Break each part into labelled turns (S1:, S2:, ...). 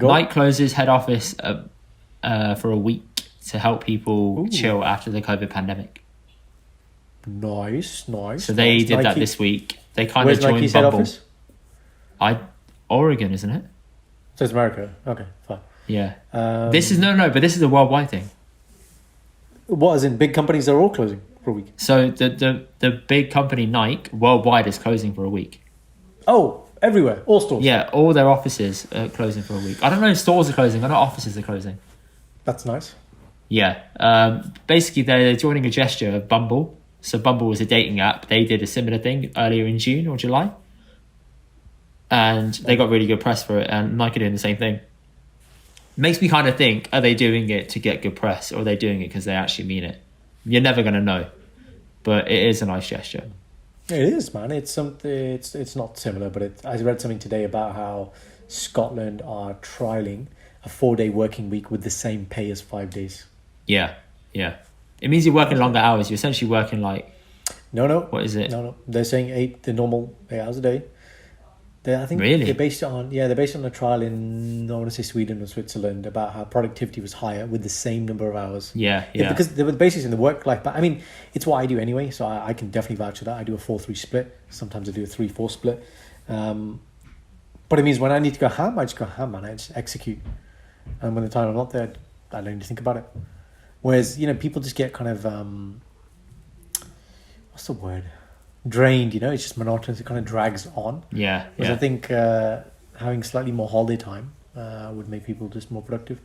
S1: Nike closes head office for a week to help people chill after the COVID pandemic.
S2: Nice.
S1: So they did that this week. They kind of joined Bumble. Oregon, isn't it?
S2: So it's America. Okay, fine.
S1: Yeah. This is but this is a worldwide thing.
S2: What, as in big companies are all closing for a week?
S1: So the big company Nike worldwide is closing for a week.
S2: Oh, everywhere, all stores.
S1: Yeah, all their offices are closing for a week. I don't know if stores are closing. I know offices are closing.
S2: That's nice.
S1: Yeah. Basically, they're joining a gesture of Bumble. So Bumble was a dating app. They did a similar thing earlier in June or July. And they got really good press for it. And Nike are doing the same thing. Makes me kind of think, are they doing it to get good press? Or are they doing it because they actually mean it? You're never going to know. But it is a nice gesture.
S2: It is, man. It's something. It's not similar, but I read something today about how Scotland are trialing a 4-day working week with the same pay as 5 days.
S1: Yeah. It means you're working longer hours. You're essentially working like...
S2: No.
S1: What is it?
S2: No. They're saying the normal 8 hours a day. I think
S1: really?
S2: they're based on a trial in, I want to say Sweden or Switzerland, about how productivity was higher with the same number of hours.
S1: Yeah.
S2: Because they were basically in the work-life. But I mean, it's what I do anyway, so I can definitely vouch for that. I do a 4-3 split. Sometimes I do a 3-4 split. But it means when I need to go ham, I just go ham, man. I just execute. And when the time I'm not there, I don't need to think about it. Whereas, people just get kind of, what's the word? Drained, it's just monotonous. It kind of drags on.
S1: Yeah.
S2: I think having slightly more holiday time would make people just more productive.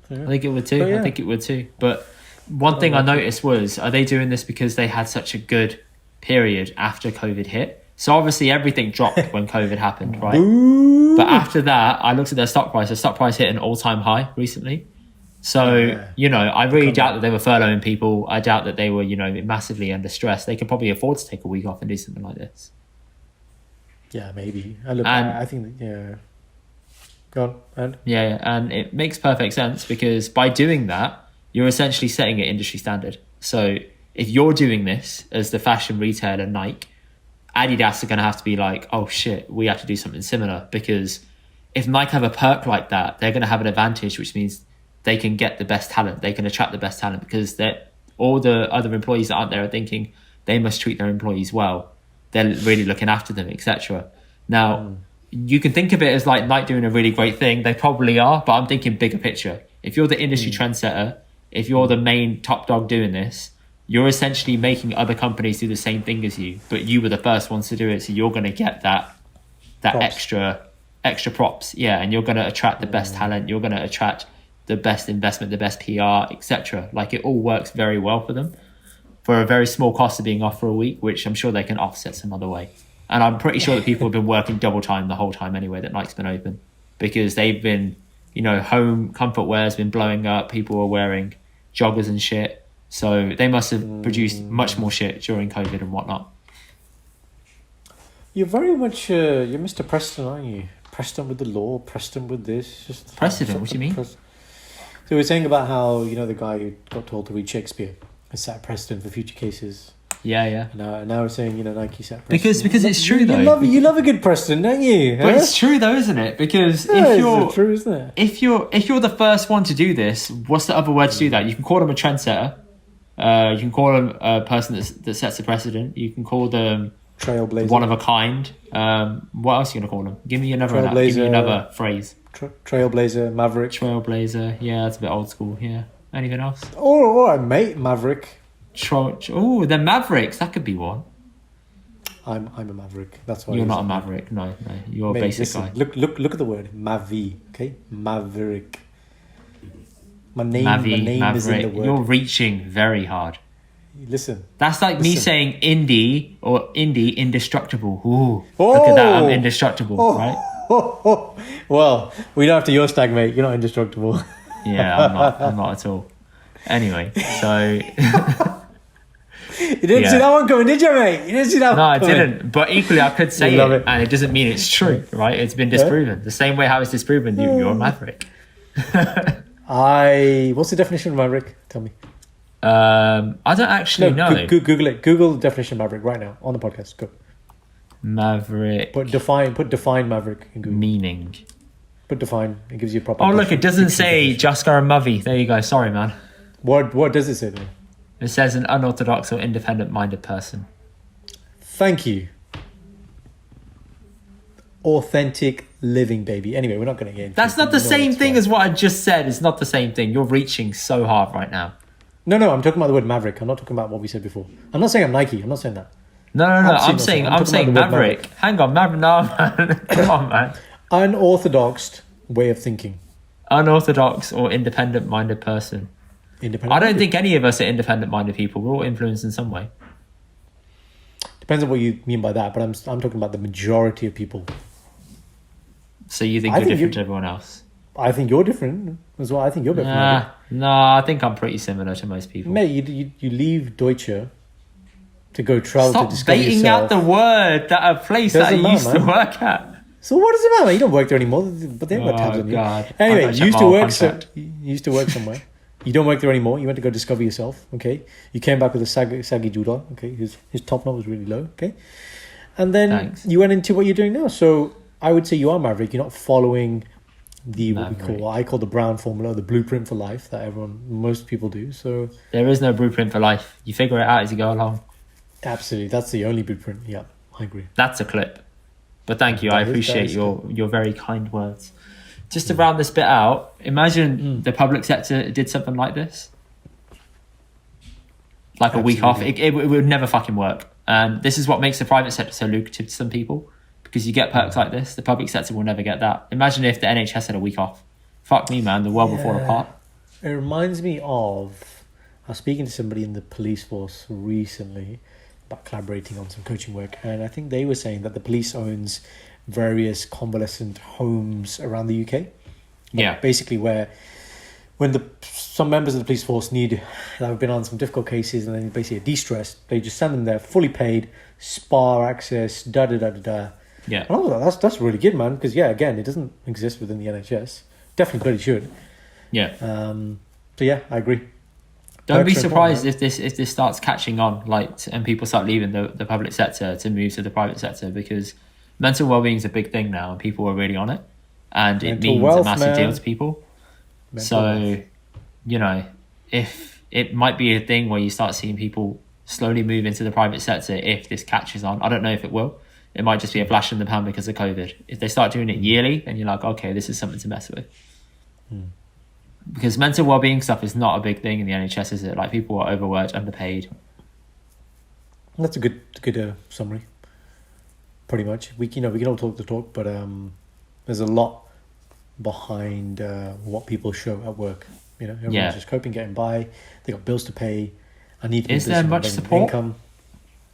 S2: So, yeah.
S1: I think it would too. I think it would too. But one thing I noticed was, are they doing this because they had such a good period after COVID hit? So obviously everything dropped when COVID happened, right?
S2: Boo!
S1: But after that, I looked at their stock price. The stock price hit an all-time high recently. So, I really doubt that they were furloughing people. I doubt that they were, massively under stress. They could probably afford to take a week off and do something like this.
S2: Yeah, maybe. I think, Go on, and?
S1: Yeah, and it makes perfect sense because by doing that, you're essentially setting an industry standard. So if you're doing this as the fashion retailer Nike, Adidas are going to have to be like, oh shit, we have to do something similar, because if Nike have a perk like that, they're going to have an advantage, which means they can get the best talent. They can attract the best talent because all the other employees that aren't there are thinking they must treat their employees well. They're really looking after them, etc. Now, you can think of it as like Nike doing a really great thing. They probably are, but I'm thinking bigger picture. If you're the industry trendsetter, if you're the main top dog doing this, you're essentially making other companies do the same thing as you, but you were the first ones to do it. So you're going to get that props. extra props. Yeah. And you're going to attract the best talent. You're going to attract the best investment, the best PR, etc. Like, it all works very well for them for a very small cost of being off for a week, which I'm sure they can offset some other way. And I'm pretty sure that people have been working double time the whole time anyway that Nike's been open, because they've been, home comfort wear has been blowing up. People are wearing joggers and shit. So they must have produced much more shit during COVID and whatnot.
S2: You're very much, you're Mr. Preston, aren't you? Preston with the law, Preston with this. Just
S1: Precedent, what do you mean?
S2: So we were saying about how, the guy who got told to read Shakespeare has set precedent for future cases.
S1: Yeah.
S2: Now we're saying, Nike set
S1: precedent. Because it's true, though.
S2: You love a good Preston, don't you?
S1: But it's true, though, isn't it? Because
S2: it's true, isn't it?
S1: If you're the first one to do this, what's the other word to do that? You can call them a trendsetter. You can call them a person that sets a precedent. You can call them
S2: trailblazer,
S1: one of a kind. What else are you gonna call them? Give me another phrase.
S2: Trailblazer, maverick.
S1: Trailblazer, yeah, that's a bit old school. Yeah. Anything else?
S2: All right, mate, maverick.
S1: They're mavericks. That could be one.
S2: I'm a maverick. That's why
S1: you're not a maverick. No, you're a basic guy.
S2: Look at the word mavi. Okay, maverick. My name
S1: maverick.
S2: is in the word.
S1: You're reaching very hard.
S2: Listen.
S1: That's like me saying Indy indestructible. Ooh, look at that. I'm indestructible, right?
S2: Well, we don't have to your stag, mate. You're not indestructible.
S1: Yeah, I'm not at all. Anyway, so
S2: you didn't see that one coming, did you, mate? You didn't see that one coming.
S1: No, I didn't. But equally, I could say it, and it doesn't mean it's true, right? It's been disproven. Yeah. The same way how it's disproven you're a maverick.
S2: What's the definition of maverick? Tell me.
S1: I don't actually know.
S2: Google it. Google the definition of maverick right now on the podcast. Go.
S1: Maverick.
S2: Put define maverick in Google.
S1: Meaning.
S2: But define. It gives you a proper.
S1: Oh, look, it doesn't say
S2: definition.
S1: Jaskar and Mavi. There you go. Sorry, man.
S2: What does it say then?
S1: It says an unorthodox or independent-minded person.
S2: Thank you. Authentic living, baby. Anyway, we're not going to get into
S1: That's
S2: it.
S1: not the
S2: You know
S1: same
S2: that's
S1: thing
S2: why.
S1: as what I just said. It's not the same thing. You're reaching so hard right now.
S2: No, I'm talking about the word maverick. I'm not talking about what we said before. I'm not saying I'm Nike. I'm not saying that.
S1: No.
S2: Absolutely
S1: I'm
S2: not. I'm
S1: saying
S2: talking about the word
S1: Maverick. Hang on, Maverick. No, man. Come on, man.
S2: Unorthodox way of thinking.
S1: Unorthodox or independent-minded person.
S2: Independent.
S1: I don't think any of us are independent-minded people. We're all influenced in some way.
S2: Depends on what you mean by that, but I'm talking about the majority of people.
S1: So you think
S2: I
S1: you're
S2: think
S1: different to everyone else?
S2: I think you're different as well. I think you're different.
S1: No, I think I'm pretty similar to most people.
S2: Mate, you leave Deutsche to go travel to
S1: Stop
S2: discover
S1: baiting
S2: yourself.
S1: out the word that a place that I
S2: Doesn't matter,
S1: used to
S2: man.
S1: work at.
S2: So what does it matter? You don't work there anymore, but they haven't got tabs
S1: Oh,
S2: on you.
S1: God.
S2: Anyway,
S1: I
S2: you
S1: check
S2: used
S1: my
S2: to
S1: old
S2: work.
S1: contract.
S2: You used to work somewhere. You don't work there anymore. You went to go discover yourself. Okay, you came back with a saggy Judah. Okay, his top knot was really low. Okay, and then
S1: Thanks.
S2: you went into what you're doing now. So I would say you are maverick. You're not following the
S1: Maverick.
S2: I call the Brown formula, the blueprint for life that most people do. So
S1: There is no blueprint for life. You figure it out as you go along.
S2: absolutely, that's the only blueprint. Yeah, I agree.
S1: That's a clip. But thank you. I
S2: That
S1: appreciate
S2: is
S1: your very kind words. Just to round this bit out, imagine the public sector did something like this. Like a week off.
S2: Absolutely.
S1: It would never fucking work. And this is what makes the private sector so lucrative to some people. Because you get perks like this. The public sector will never get that. Imagine if the NHS had a week off. Fuck me, man. The world will fall
S2: Yeah.
S1: apart.
S2: It reminds me of, I was speaking to somebody in the police force recently about collaborating on some coaching work, and I think they were saying that the police owns various convalescent homes around the UK.
S1: Yeah.
S2: Basically, when some members of the police force that have been on some difficult cases and then basically are de-stressed, they just send them there, fully paid, spa access, da.
S1: Yeah.
S2: And I was like, that's really good, man, because again, it doesn't exist within the NHS. Definitely bloody should.
S1: Yeah.
S2: So yeah, I agree.
S1: Don't be
S2: Perks are
S1: surprised
S2: important,
S1: if this starts catching on, and people start leaving the public sector to move to the private sector, because mental well-being is a big thing now and people are really on it, and it
S2: Mental
S1: means
S2: wealth,
S1: a massive deal
S2: man.
S1: to people.
S2: Mental
S1: So,
S2: wealth.
S1: if it might be a thing where you start seeing people slowly move into the private sector if this catches on. I don't know if it will. It might just be a flash in the pan because of COVID. If they start doing it yearly, then you're like, okay, this is something to mess with. Because mental well-being stuff is not a big thing in the NHS, is it? Like, people are overworked, underpaid.
S2: That's a good summary. Pretty much, we can all talk the talk, but there's a lot behind what people show at work. Everyone's just coping, getting by. They got bills to pay. I need to.
S1: Is there much support?
S2: Income.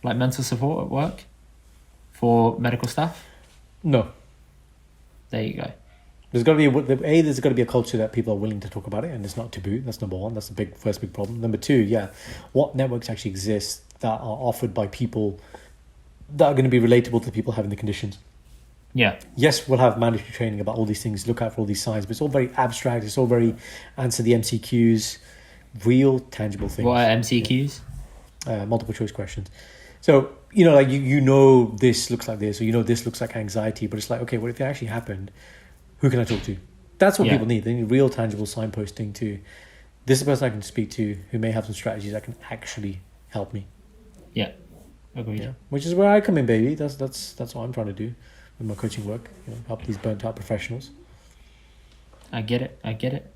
S1: Like mental support at work for medical staff?
S2: No,
S1: There you go.
S2: there's got to be there's got to be a culture that people are willing to talk about it, and it's not taboo. That's number one. That's the first big problem. Number two, what networks actually exist that are offered by people that are going to be relatable to people having the conditions.
S1: Yeah.
S2: Yes, we'll have mandatory training about all these things, look out for all these signs, but it's all very abstract. It's all very answer the MCQs, real tangible things.
S1: What are MCQs?
S2: Multiple choice questions. So, this looks like this, or this looks like anxiety, but it's like, okay, what if it actually happened? Who can I talk to? That's what people need. They need real tangible signposting to, this is the person I can speak to who may have some strategies that can actually help me.
S1: Yeah. Agreed.
S2: Yeah. Which is where I come in, baby. That's what I'm trying to do with my coaching work. Help these burnt out professionals.
S1: I get it.